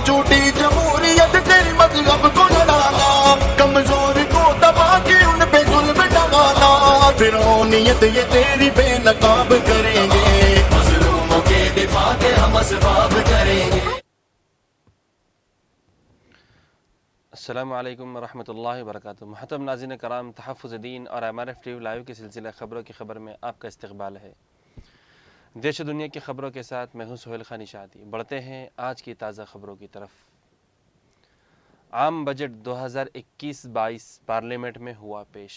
झूठी जमहूरियत तेरी मजहब को लड़ाना, कमजोर को दबा के उन पे जुल्म ढाना, फिरौनियत ये तेरी बेनकाब करेंगे, मजलूमों के दिफा के हम असबाब करेंगे। अस्सलामु अलैकुम वरहमतुल्लाहि वबरकातुहू। महतरम नाज़रीन कराम, तहफ़्फ़ुज़ दीन और MRF टीवी लाइव के सिलसिले खबरों की खबर में आपका इस्तकबाल है। देश दुनिया की खबरों के साथ मैं हूँ सोहेल खान निशाती। बढ़ते हैं आज की ताज़ा खबरों की तरफ। आम बजट 2021-22 पार्लियामेंट में हुआ पेश।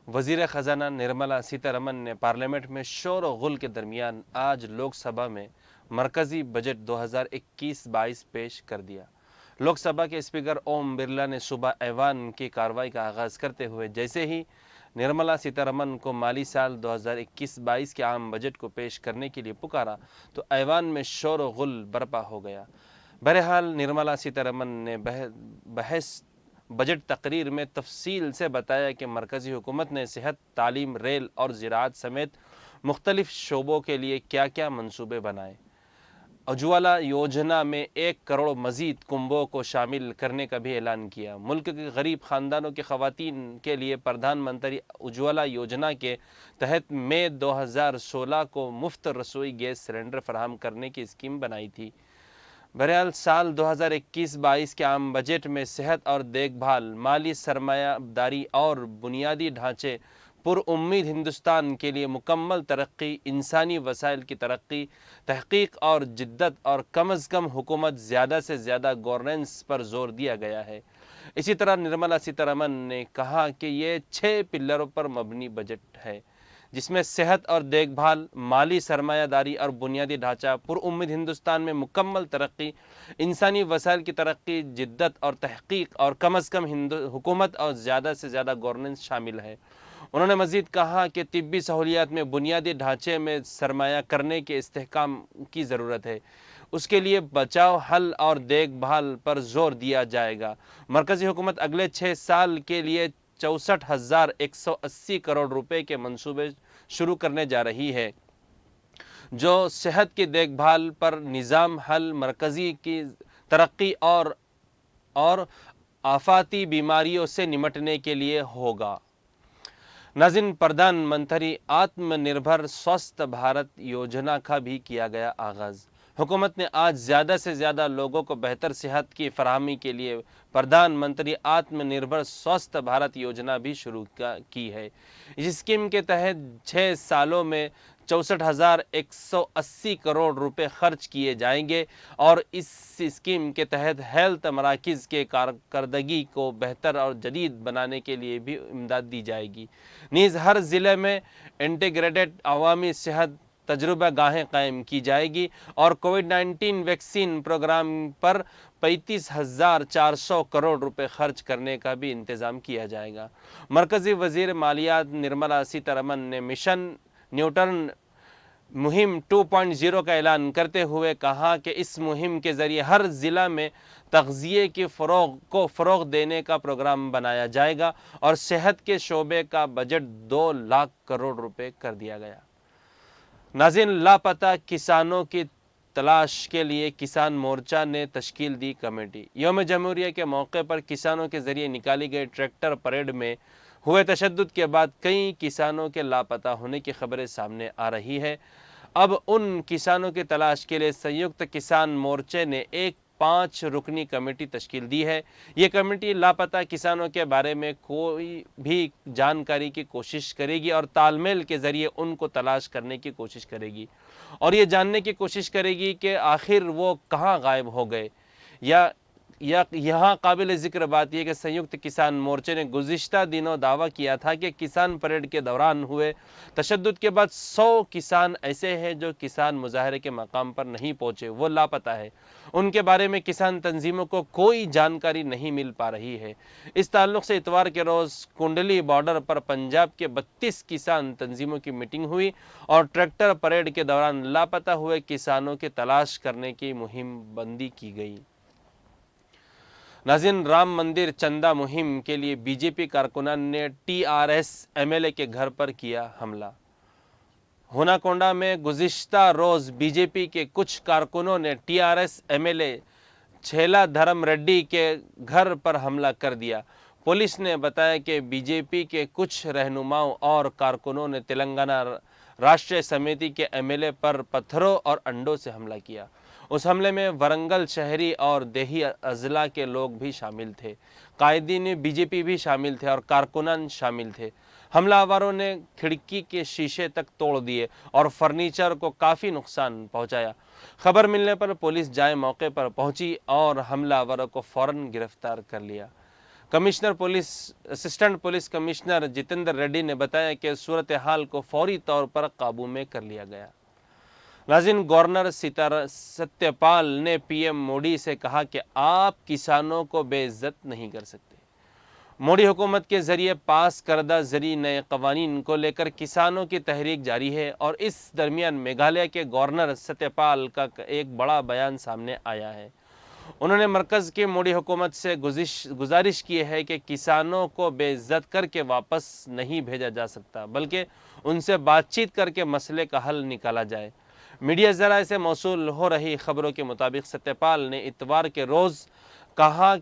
वज़ीर ख़ज़ाना निर्मला सीतारमन ने पार्लियामेंट में शोर व गुल के दरमियान आज लोकसभा में मरकज़ी बजट 2021-22 पेश कर दिया। लोकसभा के स्पीकर ओम बिरला ने सुबह ऐवान की कार्रवाई का आगाज़ करते हुए जैसे ही निर्मला सीतारमन को माली साल 2021-22 के आम बजट को पेश करने के लिए पुकारा तो ऐवान में शोर व गुल बरपा हो गया। बहरहाल निर्मला सीतारमन ने बहस बजट तकरीर में तफसील से बताया कि मरकज़ी हुकूमत ने सेहत, तालीम, रेल और ज़राअत समेत मुख्तलिफ शोबों के लिए क्या क्या मंसूबे बनाए। उज्ज्वला योजना में 1 करोड़ मज़ीद कुंबों को शामिल करने का भी ऐलान किया। मुल्क के गरीब ख़ानदानों की ख़वातीन के लिए प्रधानमंत्री उज्ज्वला योजना के तहत मई 2016 को मुफ्त रसोई गैस सिलेंडर फराहम करने की स्कीम बनाई थी। बहरहाल साल 2021-22 के आम बजट में सेहत और देखभाल, माली सरमायादारी और बुनियादी ढांचे, पुरउम्मीद हिंदुस्तान के लिए मुकम्मल तरक्की, इंसानी वसाइल की तरक्की, तहकीक और जिद्दत और कम अज़ कम हुकूमत, ज़्यादा से ज़्यादा गवर्नेंस पर जोर दिया गया है। इसी तरह निर्मला सीतारमन ने कहा कि ये 6 पिलरों पर मबनी बजट है जिसमें सेहत और देखभाल, माली सरमायादारी और बुनियादी ढांचा, पुरउम्मीद हिंदुस्तान में मुकम्मल तरक्की, इंसानी वसाइल की तरक्की, जिद्दत और तहकीक और कम अज़ कम हुकूमत और ज़्यादा से ज़्यादा गवर्नेंस शामिल है। उन्होंने मज़ीद कहा कि तिब्बी सहूलियात में बुनियादी ढांचे में सरमाया करने के इस्तेहकाम की ज़रूरत है। उसके लिए बचाव, हल और देखभाल पर जोर दिया जाएगा। मरकज़ी हुकूमत अगले 6 साल के लिए 64,180 करोड़ रुपए के मंसूबे शुरू करने जा रही है, जो सेहत की देखभाल पर निज़ाम, हल, मरकज़ी की तरक्की और आफाती बीमारियों से निमटने के लिए होगा। नाज़रीन, प्रधानमंत्री आत्मनिर्भर स्वस्थ भारत योजना का भी किया गया आगाज़। हुकूमत ने आज ज़्यादा से ज़्यादा लोगों को बेहतर सेहत की फराहमी के लिए प्रधानमंत्री आत्मनिर्भर स्वस्थ भारत योजना भी शुरू की है। इस स्कीम के तहत 6 सालों में 64,180 करोड़ रुपए खर्च किए जाएंगे और इस स्कीम के तहत हेल्थ मराकिज़ के कारकर्दगी को बेहतर और जदीद बनाने के लिए भी इमदाद दी जाएगी। नीज़ हर ज़िले में इंटीग्रेटेड अवामी सेहत तजुर्बा गाहें कायम की जाएगी और कोविड-19 वैक्सीन प्रोग्राम पर 35,400 करोड़ रुपए खर्च करने का भी इंतज़ाम किया जाएगा। मरकज़ी वज़ीर मालियात निर्मला सीतारमन ने मिशन न्यूटन मुहिम 2.0 का ऐलान करते हुए कहा कि इस मुहिम के ज़रिए हर ज़िला में तग़ज़िये की फ़रोग़ देने का प्रोग्राम बनाया जाएगा और सेहत के शोबे का बजट 2 लाख करोड़ रुपए कर दिया गया। नाज़रीन, लापता किसानों की तलाश के लिए किसान मोर्चा ने तश्कील दी कमेटी। यौम जमहूरिया के मौके पर किसानों के ज़रिए निकाली गई ट्रैक्टर परेड में हुए तशद्दुद के बाद कई किसानों के लापता होने की खबरें सामने आ रही है। अब उन किसानों की तलाश के लिए संयुक्त किसान मोर्चे ने एक 5 रुकनी कमेटी तश्कील दी है। ये कमेटी लापता किसानों के बारे में कोई भी जानकारी की कोशिश करेगी और तालमेल के ज़रिए उनको तलाश करने की कोशिश करेगी और ये जानने की कोशिश करेगी कि आखिर वो कहाँ गायब हो गए। यहाँ काबिल ज़िक्र बात यह कि संयुक्त किसान मोर्चे ने गुज़िश्ता दिनों दावा किया था कि किसान परेड के दौरान हुए तशद्दुद के बाद 100 किसान ऐसे हैं जो किसान मुजाहरे के मकाम पर नहीं पहुँचे, वो लापता है। उनके बारे में किसान तंजीमों को कोई जानकारी नहीं मिल पा रही है। इस ताल्लुक़ से इतवार के रोज़ कुंडली बॉर्डर पर पंजाब के 32 किसान तंजीमों की मीटिंग हुई और ट्रैक्टर परेड के दौरान लापता हुए किसानों की तलाश करने की मुहिम बंदी की गई। नाज़रीन, राम मंदिर चंदा मुहिम के लिए बीजेपी कारकुनान ने TRS MLA के घर पर किया हमला। हुनाकोंडा में गुज़िश्ता रोज़ बीजेपी के कुछ कारकुनों ने TRS MLA छेला धर्म रेड्डी के घर पर हमला कर दिया। पुलिस ने बताया कि बीजेपी के कुछ रहनुमाओं और कारकुनों ने तेलंगाना राष्ट्रीय समिति के एमएलए पर पत्थरों और अंडों से हमला किया। उस हमले में वरंगल शहरी और देही अजला के लोग भी शामिल थे। कायदीन बीजेपी भी शामिल थे और कारकुनान शामिल थे। हमलावरों ने खिड़की के शीशे तक तोड़ दिए और फर्नीचर को काफ़ी नुकसान पहुंचाया। खबर मिलने पर पुलिस जाए मौके पर पहुंची और हमलावरों को फौरन गिरफ्तार कर लिया। Assistant police commissioner Jitendra Reddy ने बताया कि सूरत हाल को फौरी तौर पर काबू में कर लिया गया। नाज़रीन, गवर्नर सत्यपाल ने पीएम मोदी से कहा कि आप किसानों को बेइज्जत नहीं कर सकते। मोदी हुकूमत के ज़रिए पास करदा ज़री नए क़वानीन को लेकर किसानों की तहरीक जारी है और इस दरमियान मेघालय के गवर्नर सत्यपाल का एक बड़ा बयान सामने आया है। उन्होंने मरकज़ की मोदी हुकूमत से गुजारिश की है कि किसानों को बेइज्जत करके वापस नहीं भेजा जा सकता, बल्कि उनसे बातचीत करके मसले का हल निकाला जाए। मीडिया ज़राए से मौसूल हो रही खबरों के मुताबिक सत्यपाल ने इतवार के रोज़ कहा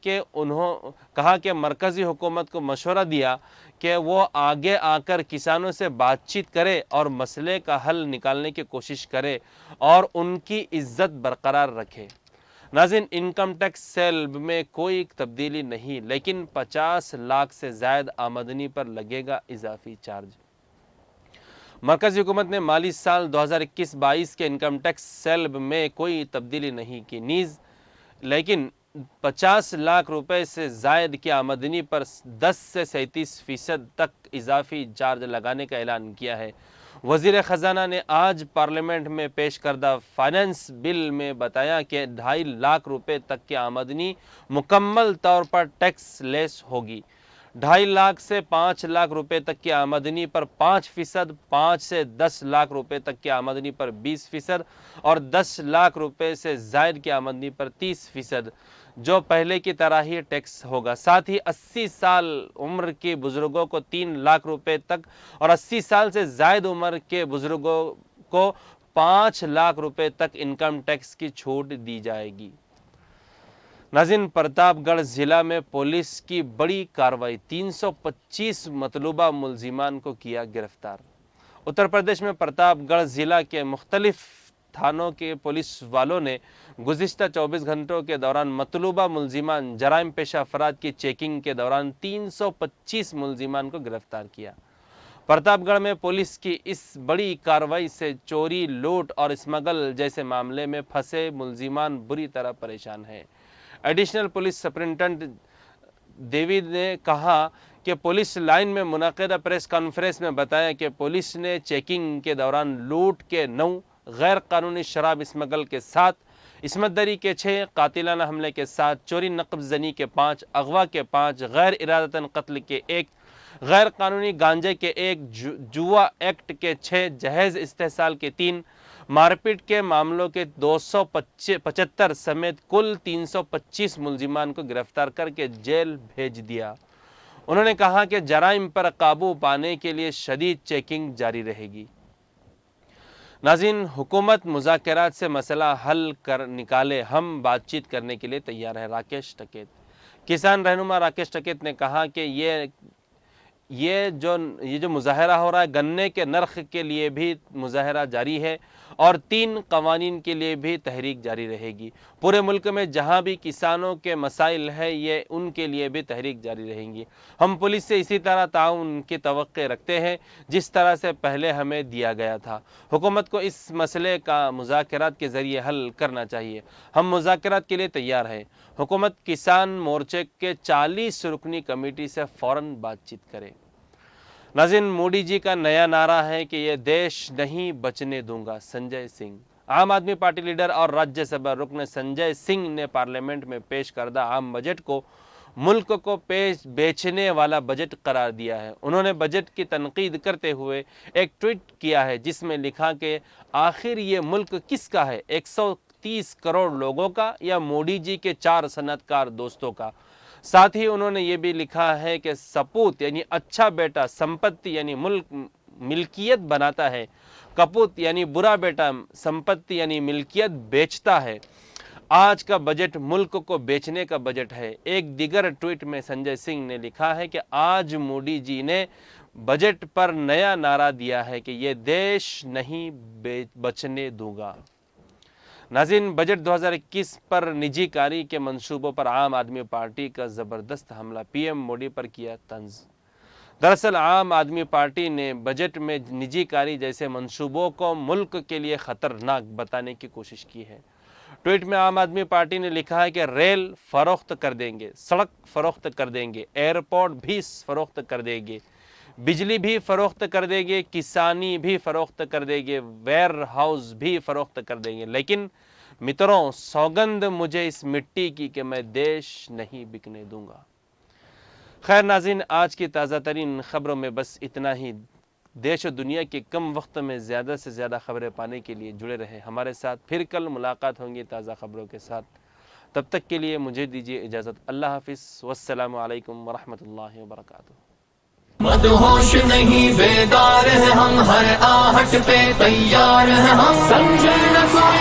कि मरकज़ी हुकूमत को मशवरा दिया कि वो आगे आकर किसानों से बातचीत करे और मसले का हल निकालने की कोशिश करे और उनकी इज्जत बरकरार रखे। नाज़रीन, इनकम टैक्स सेल में कोई तब्दीली नहीं, लेकिन 50 लाख से ज़ायद आमदनी पर लगेगा इजाफी चार्ज। मरकज़ी हुकूमत ने माली साल 2021-22 के इनकम टैक्स सेल में कोई तब्दीली नहीं की, लेकिन 50 लाख रुपए से ज़ायद की आमदनी पर 10 से 37% तक इजाफी चार्ज लगाने का ऐलान किया है। वज़ीर ख़जाना ने आज पार्लियामेंट में पेश करदा फाइनेंस बिल में बताया कि 2.5 लाख रुपए तक की आमदनी मुकम्मल तौर पर टैक्स लेस होगी। 2.5 लाख से 5 लाख रुपए तक की आमदनी पर 5%, 5 से 10 लाख रुपए तक की आमदनी पर 20% और 10 लाख रुपए से ज़ायद की आमदनी पर 30%, जो पहले की तरह ही टैक्स होगा। साथ ही 80 साल उम्र के बुजुर्गों को 3 लाख रुपए तक और 80 साल से ज़ायद उम्र के बुजुर्गों को 5 लाख रुपए तक इनकम टैक्स की छूट दी जाएगी। नाज़रीन, प्रतापगढ़ ज़िला में पुलिस की बड़ी कार्रवाई, 325 मतलूबा मुलजिमान को किया गिरफ्तार। उत्तर प्रदेश में प्रतापगढ़ ज़िला के मुख्तलिफ थानों के पुलिस वालों ने गुज़िश्ता 24 घंटों के दौरान मतलूबा मुलजिमान जराइम पेशा अफराद की चेकिंग के दौरान 325 मुलजिमान को गिरफ्तार किया। प्रतापगढ़ में पुलिस की इस बड़ी कार्रवाई से चोरी, लूट और स्मगल जैसे मामले में फंसे मुलजिमान बुरी तरह परेशान हैं। एडिशनल पुलिस सुपरिटेंडेंट देवी ने कहा कि पुलिस लाइन में मुनक़िदा प्रेस कॉन्फ्रेंस में बताया कि पुलिस ने चेकिंग के दौरान लूट के 9, गैर कानूनी शराब स्मगल के 7, इसमत दरी के 6, कातिलाना हमले के 7, चोरी नक़ब ज़नी के 5, अगवा के 5, गैर इरादतन कत्ल के 1, गैर कानूनी गांजे के 1, जुआ एक्ट के 6, जहेज़ इस्तेहसाल के 3, मारपीट के मामलों के 275 समेत कुल 325 मुलजिमान को गिरफ्तार करके जेल भेज दिया। उन्होंने कहा कि जराइम पर काबू पाने के लिए शदीद चेकिंग जारी रहेगी। नाज़रीन, हुकूमत मुज़ाकरात से मसला हल कर निकाले, हम बातचीत करने के लिए तैयार है। राकेश टिकैत, किसान रहनुमा राकेश टिकैत ने कहा कि ये जो मुज़ाहरा हो रहा है, गन्ने के नर्ख के लिए भी मुज़ाहरा जारी है और 3 क़वानीन के लिए भी तहरीक जारी रहेगी। पूरे मुल्क में जहां भी किसानों के मसाइल है, ये उनके लिए भी तहरीक जारी रहेंगी। हम पुलिस से इसी तरह ताउन की तवक्के रखते हैं जिस तरह से पहले हमें दिया गया था। हुकूमत को इस मसले का मुज़ाकरात के ज़रिए हल करना चाहिए। हम मुज़ाकरात के लिए तैयार हैं। हुकूमत किसान मोर्चे के 40 रुकनी कमेटी से फ़ौरन बातचीत करे। नाज़रीन, मोदी जी का नया नारा है कि ये देश नहीं बचने दूंगा। संजय सिंह, आम आदमी पार्टी लीडर और राज्यसभा रुकन संजय सिंह ने पार्लियामेंट में पेश करदा आम बजट को मुल्क को बेचने वाला बजट करार दिया है। उन्होंने बजट की तनकीद करते हुए एक ट्वीट किया है जिसमें लिखा कि आखिर ये मुल्क किसका है, 130 करोड़ लोगों का या मोदी जी के 4 सनअतकार दोस्तों का। साथ ही उन्होंने ये भी लिखा है कि सपूत यानी अच्छा बेटा संपत्ति यानी मिल्कियत बनाता है, कपूत यानी बुरा बेटा संपत्ति यानी मिल्कियत बेचता है। आज का बजट मुल्क को बेचने का बजट है। एक दीगर ट्वीट में संजय सिंह ने लिखा है कि आज मोदी जी ने बजट पर नया नारा दिया है कि ये देश नहीं बचने दूंगा। नाज़रीन, बजट 2021 पर निजीकारी के मंसूबों पर आम आदमी पार्टी का ज़बरदस्त हमला, पीएम मोदी पर किया तंज। दरअसल आम आदमी पार्टी ने बजट में निजीकारी जैसे मंसूबों को मुल्क के लिए ख़तरनाक बताने की कोशिश की है। ट्वीट में आम आदमी पार्टी ने लिखा है कि रेल फरोख्त कर देंगे, सड़क फरोख्त कर देंगे, एयरपोर्ट भी फरोख्त कर देंगे, बिजली भी फरोख्त कर देंगे, किसानी भी फरोख्त कर देंगे, वेयर हाउस भी फरोख्त कर देंगे। लेकिन मित्रों, सौगंध मुझे इस मिट्टी की कि मैं देश नहीं बिकने दूंगा। खैर नाज़रीन, आज की ताज़ा तरीन ख़बरों में बस इतना ही। देश और दुनिया के कम वक्त में ज़्यादा से ज़्यादा खबरें पाने के लिए जुड़े रहे हमारे साथ। फिर कल मुलाकात होंगी ताज़ा खबरों के साथ। तब तक के लिए मुझे दीजिए इजाज़त। अल्लाह हाफ़िज़। वस्सलामु अलैकुम वरहमतुल्लाहि वबरकातुहू। मदहोश नहीं बेदार है हम, हर आहट पे तैयार है हम, समझे न कोई